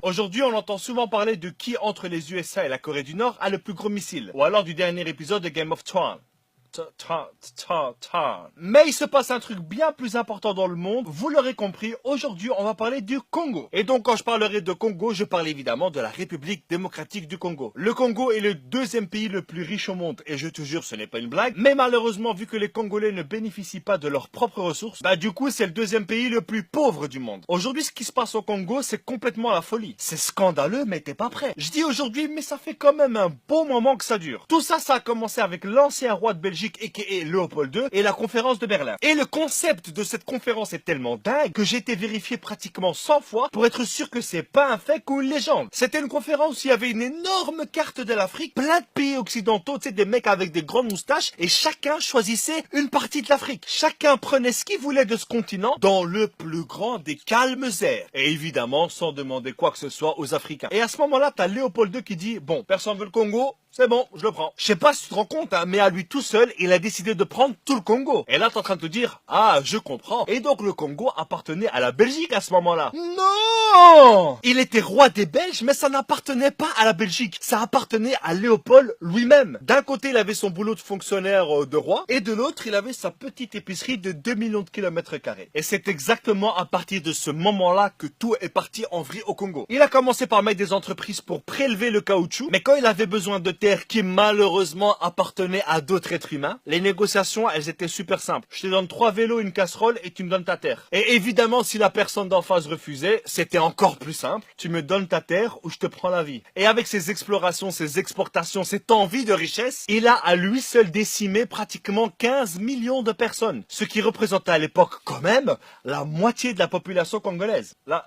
Aujourd'hui, on entend souvent parler de qui entre les USA et la Corée du Nord a le plus gros missile, ou alors du dernier épisode de Game of Thrones. Mais il se passe un truc bien plus important dans le monde, vous l'aurez compris, aujourd'hui on va parler du Congo. Et donc quand je parlerai de Congo, je parle évidemment de la République démocratique du Congo. Le Congo est le deuxième pays le plus riche au monde, et je te jure ce n'est pas une blague, mais malheureusement vu que les Congolais ne bénéficient pas de leurs propres ressources, du coup c'est le deuxième pays le plus pauvre du monde. Aujourd'hui ce qui se passe au Congo c'est complètement la folie. C'est scandaleux mais t'es pas prêt. Je dis aujourd'hui mais ça fait quand même un bon moment que ça dure. Tout ça, ça a commencé avec l'ancien roi de Belgique a.k.a. Léopold II et la conférence de Berlin. Et le concept de cette conférence est tellement dingue que j'ai été vérifié pratiquement 100 fois pour être sûr que c'est pas un fake ou une légende. C'était une conférence où il y avait une énorme carte de l'Afrique, plein de pays occidentaux, tu sais, des mecs avec des grandes moustaches et chacun choisissait une partie de l'Afrique. Chacun prenait ce qu'il voulait de ce continent dans le plus grand des calmes airs. Et évidemment sans demander quoi que ce soit aux Africains. Et à ce moment-là, t'as Léopold II qui dit, bon, personne veut le Congo, c'est bon, je le prends. Je sais pas si tu te rends compte, mais à lui tout seul, il a décidé de prendre tout le Congo. Et là, t'es en train de te dire, ah, je comprends. Et donc, le Congo appartenait à la Belgique à ce moment-là. Non! Il était roi des Belges, mais ça n'appartenait pas à la Belgique. Ça appartenait à Léopold lui-même. D'un côté, il avait son boulot de fonctionnaire de roi, et de l'autre, il avait sa petite épicerie de 2 millions de kilomètres carrés. Et c'est exactement à partir de ce moment-là que tout est parti en vrille au Congo. Il a commencé par mettre des entreprises pour prélever le caoutchouc, mais quand il avait besoin de terre qui malheureusement appartenait à d'autres êtres humains, les négociations, elles étaient super simples. Je te donne 3 vélos, une casserole et tu me donnes ta terre. Et évidemment, si la personne d'en face refusait, c'était encore plus simple. Tu me donnes ta terre ou je te prends la vie. Et avec ses explorations, ses exportations, cette envie de richesse, il a à lui seul décimé pratiquement 15 millions de personnes. Ce qui représentait à l'époque quand même la moitié de la population congolaise. Là,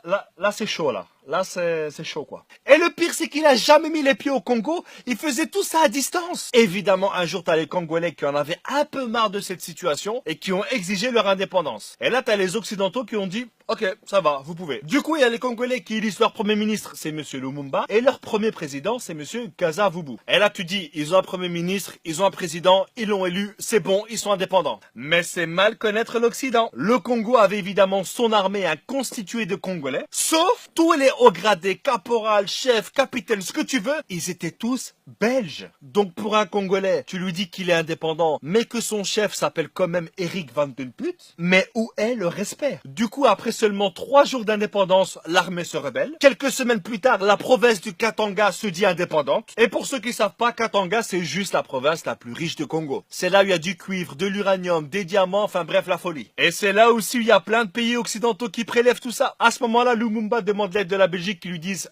c'est chaud là. Là, c'est chaud, quoi. Et le pire, c'est qu'il a jamais mis les pieds au Congo. Il faisait tout ça à distance. Évidemment, un jour, t'as les Congolais qui en avaient un peu marre de cette situation et qui ont exigé leur indépendance. Et là, t'as les Occidentaux qui ont dit, ok, ça va, vous pouvez. Du coup, il y a les Congolais qui élisent leur premier ministre, c'est Monsieur Lumumba, et leur premier président, c'est Monsieur Kasavubu. Et là, tu dis, ils ont un premier ministre, ils ont un président, ils l'ont élu, c'est bon, ils sont indépendants. Mais c'est mal connaître l'Occident. Le Congo avait évidemment son armée constituée de Congolais, sauf tous les hauts gradés, caporal, chef, capitaine, ce que tu veux, ils étaient tous belges. Donc pour un Congolais, tu lui dis qu'il est indépendant, mais que son chef s'appelle quand même Eric Van Den Put, mais où est le respect? Du coup, après seulement 3 jours d'indépendance, l'armée se rebelle. Quelques semaines plus tard, la province du Katanga se dit indépendante. Et pour ceux qui savent pas, Katanga, c'est juste la province la plus riche de Congo. C'est là où il y a du cuivre, de l'uranium, des diamants, enfin bref, la folie. Et c'est là aussi où il y a plein de pays occidentaux qui prélèvent tout ça. À ce moment-là, Lumumba demande l'aide de la Belgique qui lui disent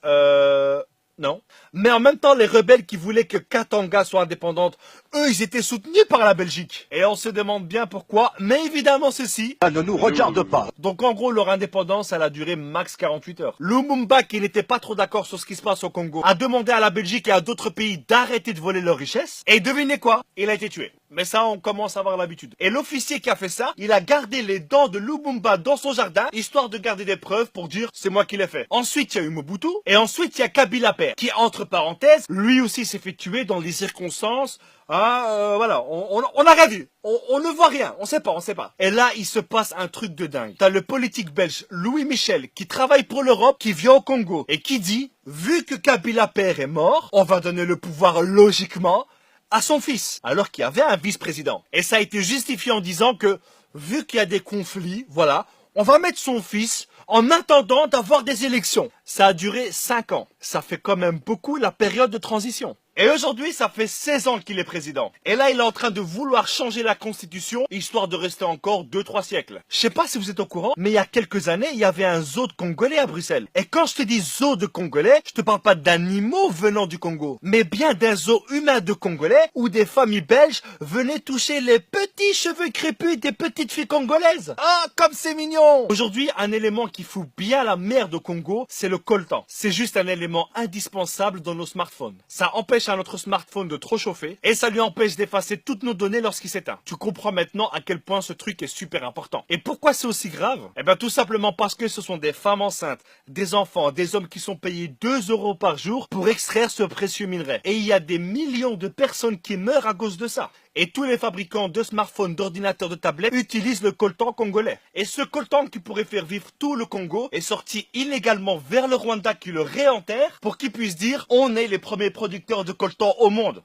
non. Mais en même temps, les rebelles qui voulaient que Katanga soit indépendante, eux, ils étaient soutenus par la Belgique. Et on se demande bien pourquoi, mais évidemment ceci ça ne nous regarde pas. Donc en gros, leur indépendance, elle a duré max 48 heures. Lumumba, qui n'était pas trop d'accord sur ce qui se passe au Congo, a demandé à la Belgique et à d'autres pays d'arrêter de voler leurs richesses. Et devinez quoi? Il a été tué. Mais ça, on commence à avoir l'habitude. Et l'officier qui a fait ça, il a gardé les dents de Lumumba dans son jardin, histoire de garder des preuves pour dire c'est moi qui l'ai fait. Ensuite, il y a eu Mobutu, et ensuite, il y a Kabila Père, qui, entre parenthèses, lui aussi s'est fait tuer dans des circonstances. Voilà, on n'a rien vu. On ne voit rien, on sait pas. Et là, il se passe un truc de dingue. T'as le politique belge Louis Michel qui travaille pour l'Europe, qui vient au Congo et qui dit, vu que Kabila Père est mort, on va donner le pouvoir logiquement à son fils, alors qu'il y avait un vice-président. Et ça a été justifié en disant que, vu qu'il y a des conflits, voilà, on va mettre son fils en attendant d'avoir des élections. Ça a duré 5 ans. Ça fait quand même beaucoup la période de transition. Et aujourd'hui, ça fait 16 ans qu'il est président. Et là, il est en train de vouloir changer la constitution, histoire de rester encore 2-3 siècles. Je sais pas si vous êtes au courant, mais il y a quelques années, il y avait un zoo de Congolais à Bruxelles. Et quand je te dis zoo de Congolais, je te parle pas d'animaux venant du Congo, mais bien d'un zoo humain de Congolais, où des familles belges venaient toucher les petits cheveux crépus des petites filles congolaises. Ah, comme c'est mignon! Aujourd'hui, un élément qui fout bien la merde au Congo, c'est le coltan. C'est juste un élément indispensable dans nos smartphones. Ça empêche à notre smartphone de trop chauffer et ça lui empêche d'effacer toutes nos données lorsqu'il s'éteint. Tu comprends maintenant à quel point ce truc est super important. Et pourquoi c'est aussi grave? Eh bien tout simplement parce que ce sont des femmes enceintes, des enfants, des hommes qui sont payés 2 € par jour pour extraire ce précieux minerai. Et il y a des millions de personnes qui meurent à cause de ça. Et tous les fabricants de smartphones, d'ordinateurs, de tablettes utilisent le coltan congolais. Et ce coltan qui pourrait faire vivre tout le Congo est sorti illégalement vers le Rwanda qui le réenterre pour qu'ils puissent dire on est les premiers producteurs de coltan au monde.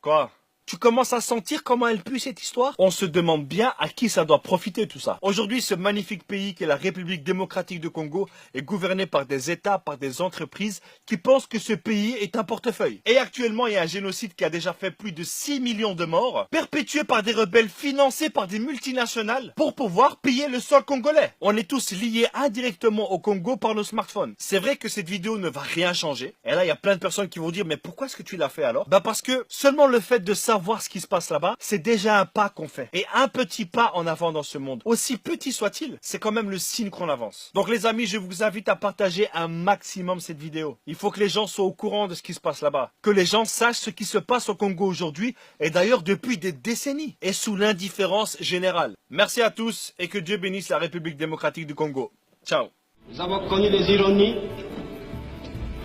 Quoi ? Tu commences à sentir comment elle pue cette histoire? On se demande bien à qui ça doit profiter tout ça. Aujourd'hui, ce magnifique pays qu'est la République démocratique du Congo est gouverné par des États, par des entreprises qui pensent que ce pays est un portefeuille. Et actuellement, il y a un génocide qui a déjà fait plus de 6 millions de morts, perpétué par des rebelles financés par des multinationales pour pouvoir piller le sol congolais. On est tous liés indirectement au Congo par nos smartphones. C'est vrai que cette vidéo ne va rien changer. Et là, il y a plein de personnes qui vont dire, mais pourquoi est-ce que tu l'as fait alors? Bah parce que seulement le fait de savoir ce qui se passe là-bas, c'est déjà un pas qu'on fait. Et un petit pas en avant dans ce monde, aussi petit soit-il, c'est quand même le signe qu'on avance. Donc les amis, je vous invite à partager un maximum cette vidéo. Il faut que les gens soient au courant de ce qui se passe là-bas. Que les gens sachent ce qui se passe au Congo aujourd'hui, et d'ailleurs depuis des décennies, et sous l'indifférence générale. Merci à tous, et que Dieu bénisse la République démocratique du Congo. Ciao. Nous avons connu les ironies,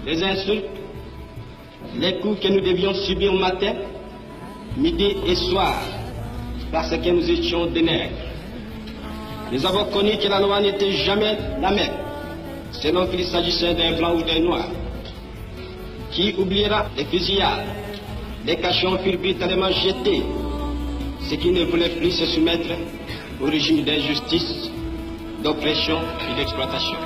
les insultes, les coups que nous devions subir matin, midi et soir, parce que nous étions des nègres. Nous avons connu que la loi n'était jamais la même, selon qu'il s'agissait d'un blanc ou d'un noir. Qui oubliera les fusillades, les cachons furent brutalement jetés, ceux qui ne voulaient plus se soumettre au régime d'injustice, d'oppression et d'exploitation.